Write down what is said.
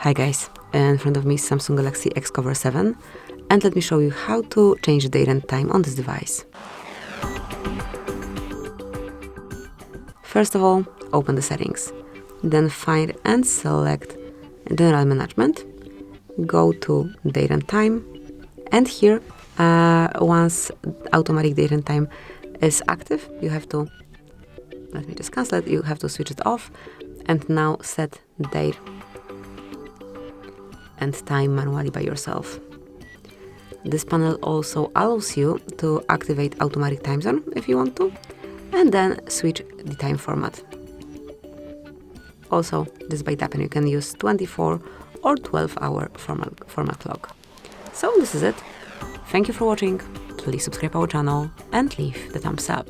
Hi guys, in front of me is Samsung Galaxy XCover 7 and let me show you how to change the date and time on this device. First of all, open the settings, then find and select General Management, go to Date and Time, and here once automatic date and time is active, you have to, let me just cancel it, you have to switch it off and now set date and time manually by yourself. This panel also allows you to activate automatic time zone if you want to, and then switch the time format. Also, just by tapping you can use 24 or 12-hour format clock. So this is it. Thank you for watching. Please subscribe our channel and leave the thumbs up.